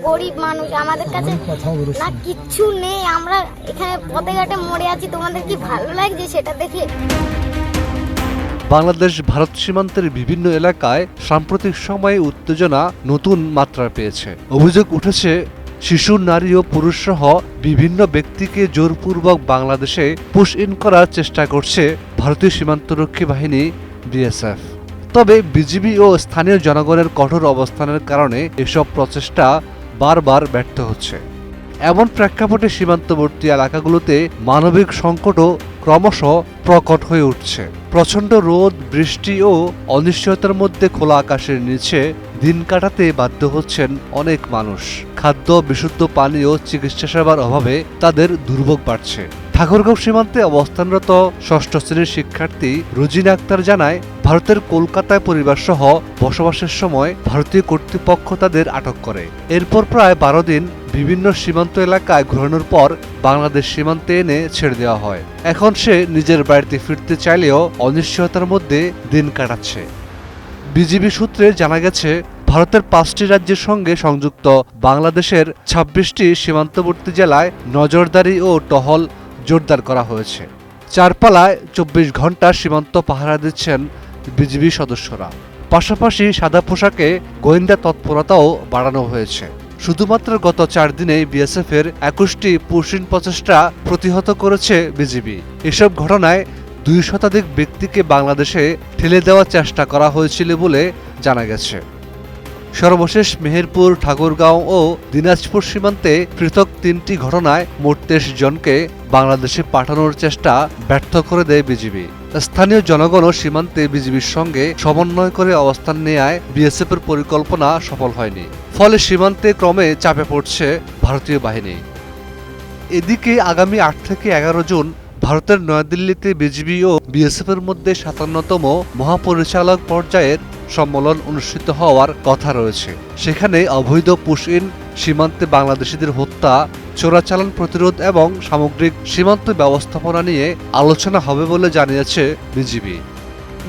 গরিব মানুষ, আমাদের কাছে না কিচ্ছু নেই, আমরা এখানে পথে ঘাটে মরে আছি। তোমাদের কি ভালো লাগছে সেটা দেখে? বাংলাদেশ ভারত সীমান্তের বিভিন্ন এলাকায় সাম্প্রতিক সময়ে উত্তেজনা নতুন মাত্রা পেয়েছে। অভিযোগ উঠেছে শিশু, নারী ও পুরুষ সহ বিভিন্ন ব্যক্তিকে জোরপূর্বক বাংলাদেশে পুশ ইন করার চেষ্টা করছে ভারতীয় সীমান্তরক্ষী বাহিনী বিএসএফ। তবে বিজিবি ও স্থানীয় জনগণের কঠোর অবস্থানের কারণে এসব প্রচেষ্টা বারবার ব্যর্থ হচ্ছে। এমন প্রেক্ষাপটে সীমান্তবর্তী এলাকাগুলোতে মানবিক সংকটও ক্রমশ প্রকট হয়ে উঠছে। প্রচণ্ড রোদ, বৃষ্টি ও অনিশ্চয়তার মধ্যে খোলা আকাশের নিচে দিন কাটাতে বাধ্য হচ্ছেন অনেক মানুষ। খাদ্য, বিশুদ্ধ পানি ও চিকিৎসা সেবার অভাবে তাদের দুর্ভোগ বাড়ছে। ঠাকুরগাঁও সীমান্তে অবস্থানরত ষষ্ঠ শ্রেণীর শিক্ষার্থী রুজিনা আক্তার জানায়, ভারতের কলকাতায় পরিবারসহ বসবাসের সময় ভারতীয় কর্তৃপক্ষ তাদের আটক করে। এরপর প্রায় 12 দিন বিভিন্ন সীমান্ত এলাকায় ঘোরানোর পর বাংলাদেশ সীমান্তে এনে ছেড়ে দেওয়া হয়। এখন সে নিজের বাড়িতে ফিরতে চাইলেও অনিশ্চয়তার মধ্যে দিন কাটাচ্ছে। বিজিবি সূত্রে জানা গেছে, ভারতের 5টি রাজ্যের সঙ্গে সংযুক্ত বাংলাদেশের 26টি সীমান্তবর্তী জেলায় নজরদারি ও টহল জোরদার করা হয়েছে। চারপালায় 24 ঘণ্টা সীমান্ত পাহারা দিচ্ছেন বিজিবি সদস্যরা। পাশাপাশি সাদা পোশাকে গোয়েন্দা তৎপরতাও বাড়ানো হয়েছে। শুধুমাত্র গত 4 দিনে বিএসএফের 21টি পুশিন প্রচেষ্টা প্রতিহত করেছে বিজিবি। এসব ঘটনায় 2 শতাধিক ব্যক্তিকে বাংলাদেশে ঠেলে দেওয়ার চেষ্টা করা হয়েছিল বলে জানা গেছে। সর্বশেষ মেহেরপুর, ঠাকুরগাঁও ও দিনাজপুর সীমান্তে পৃথক 3টি ঘটনায় মোট 23 জনকে বাংলাদেশে পাঠানোর চেষ্টা ব্যর্থ করে দেয় বিজিবি। স্থানীয় জনগণও সীমান্তে বিজিবির সঙ্গে সমন্বয় করে অবস্থান নেয়ায় বিএসএফের পরিকল্পনা সফল হয়নি। ফলে সীমান্তে ক্রমে চাপে পড়ছে ভারতীয় বাহিনী। এদিকে আগামী 8 থেকে 11 জুন ভারতের নয়াদিল্লিতে বিজিবি ও বিএসএফের মধ্যে 57তম মহাপরিচালক পর্যায়ের সম্মেলন অনুষ্ঠিত হওয়ার কথা রয়েছে। সেখানে অবৈধ পুশ ইন, সীমান্তে বাংলাদেশিদের হত্যা, চোরাচালান প্রতিরোধ এবং সামগ্রিক সীমান্ত ব্যবস্থাপনা নিয়ে আলোচনা হবে বলে জানিয়েছে বিজিবি।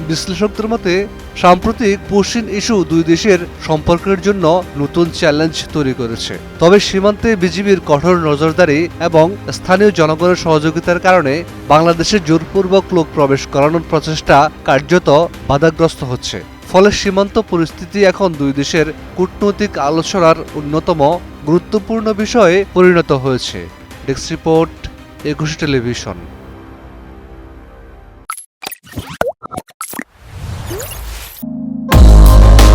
বিশ্লেষকদের মতে, সাম্প্রতিক পুশ ইন ইস্যু 2 দেশের সম্পর্কের জন্য নতুন চ্যালেঞ্জ তৈরি করেছে। তবে সীমান্তে বিজিবির কঠোর নজরদারি এবং স্থানীয় জনগণের সহযোগিতার কারণে বাংলাদেশে জোরপূর্বক লোক প্রবেশ করানোর প্রচেষ্টা কার্যত বাধাগ্রস্ত হচ্ছে। ফলে সীমান্ত পরিস্থিতি এখন 2 দেশের কূটনৈতিক আলোচনার অন্যতম গুরুত্বপূর্ণ বিষয়ে পরিণত হয়েছে। Desk report, 21 television.